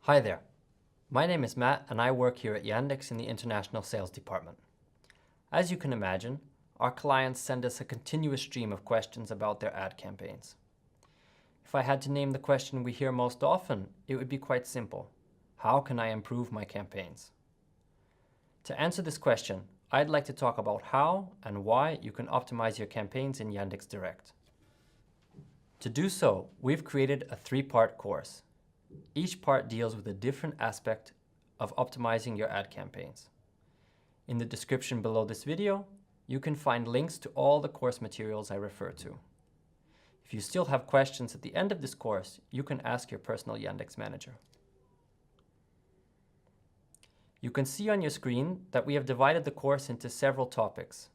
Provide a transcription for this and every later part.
Hi there. My name is Matt and I work here at Yandex in the International Sales Department. As you can imagine, our clients send us a continuous stream of questions about their ad campaigns. If I had to name the question we hear most often, it would be quite simple. How can I improve my campaigns? To answer this question, I'd like to talk about how and why you can optimize your campaigns in Yandex.Direct. To do so, we've created a 3-part course. Each part deals with a different aspect of optimizing your ad campaigns. In the description below this video, you can find links to all the course materials I refer to. If you still have questions at the end of this course, you can ask your personal Yandex manager. You can see on your screen that we have divided the course into several topics.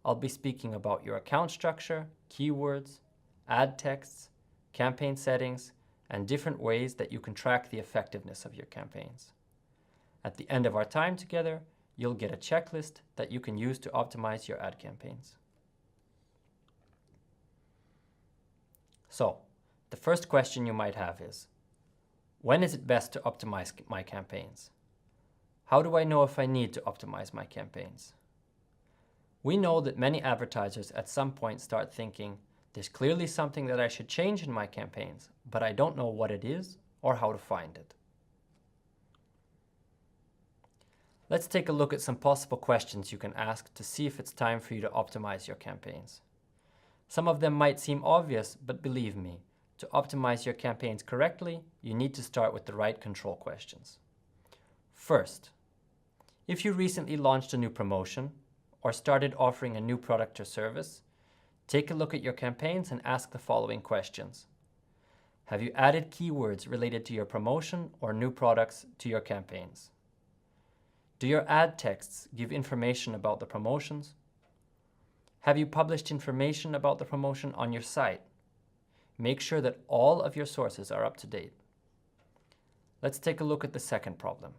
I'll be speaking about your account structure, keywords, ad texts, campaign settings, and different ways that you can track the effectiveness of your campaigns. At the end of our time together, you'll get a checklist that you can use to optimize your ad campaigns. So, the first question you might have is, when is it best to optimize my campaigns? How do I know if I need to optimize my campaigns? We know that many advertisers at some point start thinking, there's clearly something that I should change in my campaigns, but I don't know what it is or how to find it. Let's take a look at some possible questions you can ask to see if it's time for you to optimize your campaigns. Some of them might seem obvious, but believe me, to optimize your campaigns correctly, you need to start with the right control questions. First, if you recently launched a new promotion or started offering a new product or service, take a look at your campaigns and ask the following questions. Have you added keywords related to your promotion or new products to your campaigns? Do your ad texts give information about the promotions? Have you published information about the promotion on your site? Make sure that all of your sources are up to date. Let's take a look at the second problem.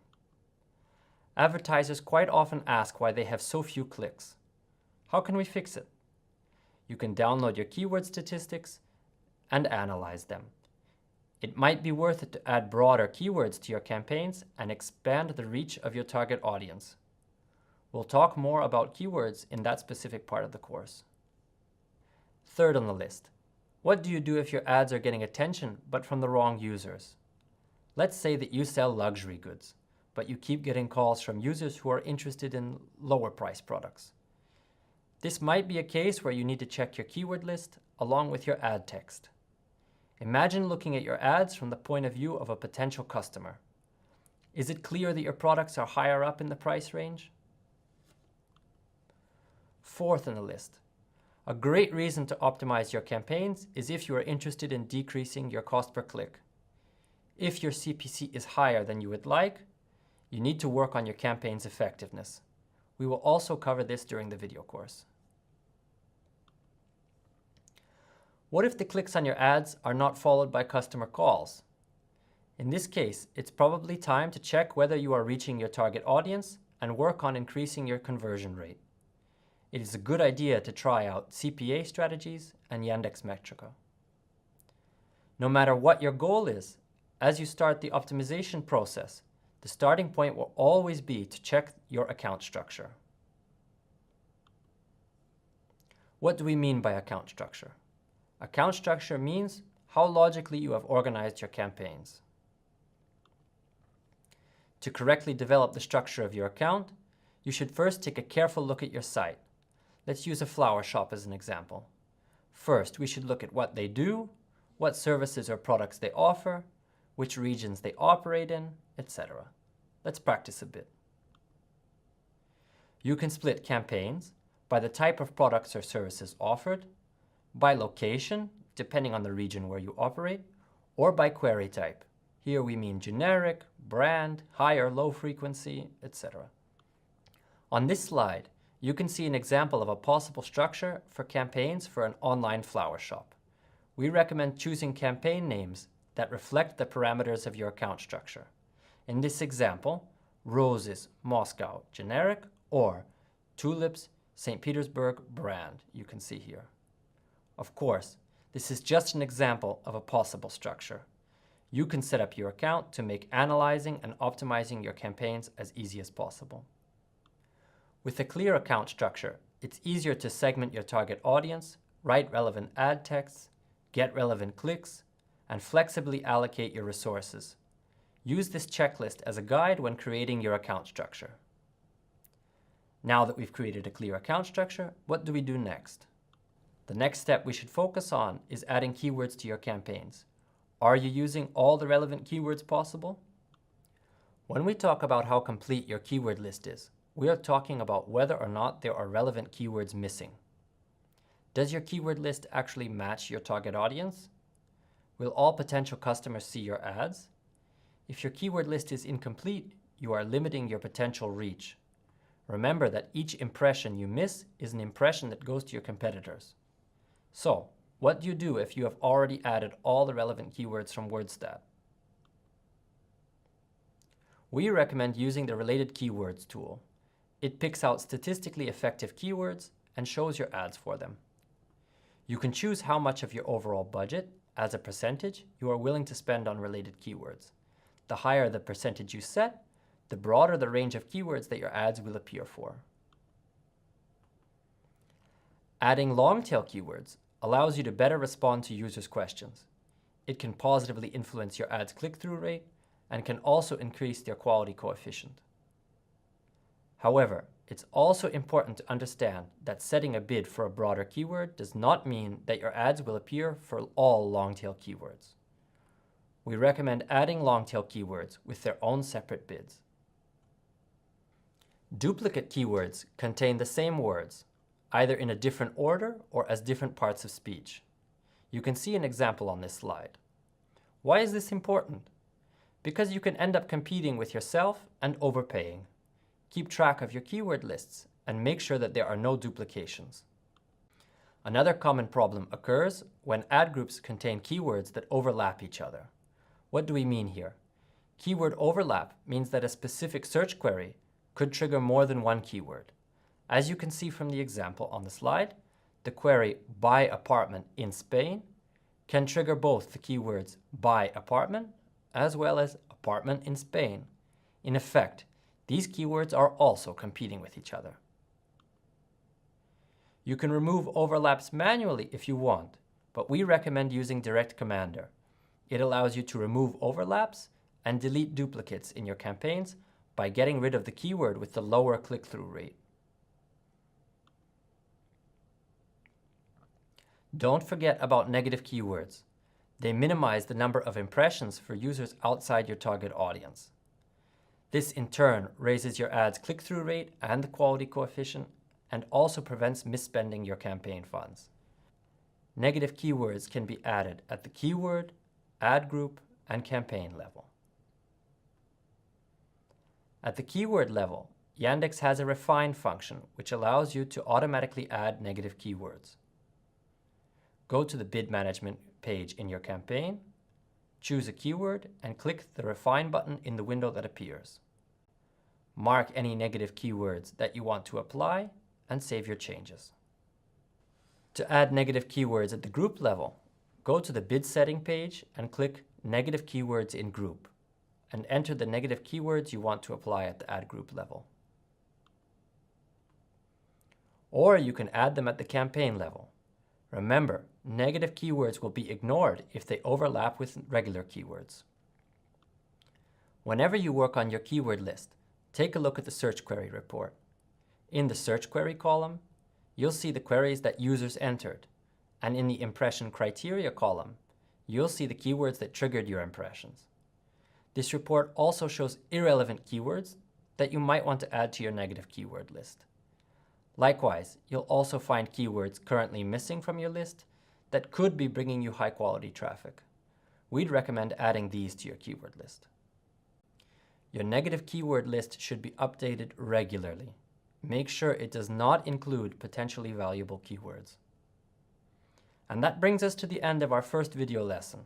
Advertisers quite often ask why they have so few clicks. How can we fix it? You can download your keyword statistics and analyze them. It might be worth it to add broader keywords to your campaigns and expand the reach of your target audience. We'll talk more about keywords in that specific part of the course. Third on the list, what do you do if your ads are getting attention but from the wrong users? Let's say that you sell luxury goods, but you keep getting calls from users who are interested in lower price products. This might be a case where you need to check your keyword list along with your ad text. Imagine looking at your ads from the point of view of a potential customer. Is it clear that your products are higher up in the price range? Fourth on the list, a great reason to optimize your campaigns is if you are interested in decreasing your cost per click. If your CPC is higher than you would like, you need to work on your campaign's effectiveness. We will also cover this during the video course. What if the clicks on your ads are not followed by customer calls? In this case, it's probably time to check whether you are reaching your target audience and work on increasing your conversion rate. It is a good idea to try out CPA strategies and Yandex Metrica. No matter what your goal is, as you start the optimization process, the starting point will always be to check your account structure. What do we mean by account structure? Account structure means how logically you have organized your campaigns. To correctly develop the structure of your account, you should first take a careful look at your site. Let's use a flower shop as an example. First, we should look at what they do, what services or products they offer, which regions they operate in, etc. Let's practice a bit. You can split campaigns by the type of products or services offered, by location, depending on the region where you operate, or by query type. Here we mean generic, brand, high or low frequency, etc. On this slide, you can see an example of a possible structure for campaigns for an online flower shop. We recommend choosing campaign names that reflect the parameters of your account structure. In this example, Roses, Moscow, generic, or Tulips, St. Petersburg, brand, you can see here. Of course, this is just an example of a possible structure. You can set up your account to make analyzing and optimizing your campaigns as easy as possible. With a clear account structure, it's easier to segment your target audience, write relevant ad texts, get relevant clicks, and flexibly allocate your resources. Use this checklist as a guide when creating your account structure. Now that we've created a clear account structure, what do we do next? The next step we should focus on is adding keywords to your campaigns. Are you using all the relevant keywords possible? When we talk about how complete your keyword list is, we are talking about whether or not there are relevant keywords missing. Does your keyword list actually match your target audience? Will all potential customers see your ads? If your keyword list is incomplete, you are limiting your potential reach. Remember that each impression you miss is an impression that goes to your competitors. So, what do you do if you have already added all the relevant keywords from WordStat? We recommend using the Related Keywords tool. It picks out statistically effective keywords and shows your ads for them. You can choose how much of your overall budget, as a percentage, you are willing to spend on related keywords. The higher the percentage you set, the broader the range of keywords that your ads will appear for. Adding long-tail keywords allows you to better respond to users' questions. It can positively influence your ad's click-through rate and can also increase their quality coefficient. However, it's also important to understand that setting a bid for a broader keyword does not mean that your ads will appear for all long-tail keywords. We recommend adding long-tail keywords with their own separate bids. Duplicate keywords contain the same words, either in a different order or as different parts of speech. You can see an example on this slide. Why is this important? Because you can end up competing with yourself and overpaying. Keep track of your keyword lists and make sure that there are no duplications. Another common problem occurs when ad groups contain keywords that overlap each other. What do we mean here? Keyword overlap means that a specific search query could trigger more than one keyword. As you can see from the example on the slide, the query buy apartment in Spain can trigger both the keywords buy apartment as well as apartment in Spain. In effect, these keywords are also competing with each other. You can remove overlaps manually if you want, but we recommend using Direct Commander. It allows you to remove overlaps and delete duplicates in your campaigns by getting rid of the keyword with the lower click-through rate. Don't forget about negative keywords. They minimize the number of impressions for users outside your target audience. This in turn raises your ad's click-through rate and the quality coefficient and also prevents misspending your campaign funds. Negative keywords can be added at the keyword, ad group, and campaign level. At the keyword level, Yandex has a refine function which allows you to automatically add negative keywords. Go to the bid management page in your campaign, choose a keyword, and click the Refine button in the window that appears. Mark any negative keywords that you want to apply and save your changes. To add negative keywords at the group level, go to the bid setting page and click Negative Keywords in Group and enter the negative keywords you want to apply at the ad group level. Or you can add them at the campaign level. Remember, negative keywords will be ignored if they overlap with regular keywords. Whenever you work on your keyword list, take a look at the search query report. In the search query column, you'll see the queries that users entered, and in the impression criteria column, you'll see the keywords that triggered your impressions. This report also shows irrelevant keywords that you might want to add to your negative keyword list. Likewise, you'll also find keywords currently missing from your list that could be bringing you high-quality traffic. We'd recommend adding these to your keyword list. Your negative keyword list should be updated regularly. Make sure it does not include potentially valuable keywords. And that brings us to the end of our first video lesson.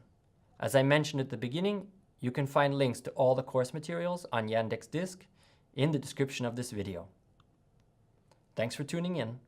As I mentioned at the beginning, you can find links to all the course materials on Yandex.Disc in the description of this video. Thanks for tuning in.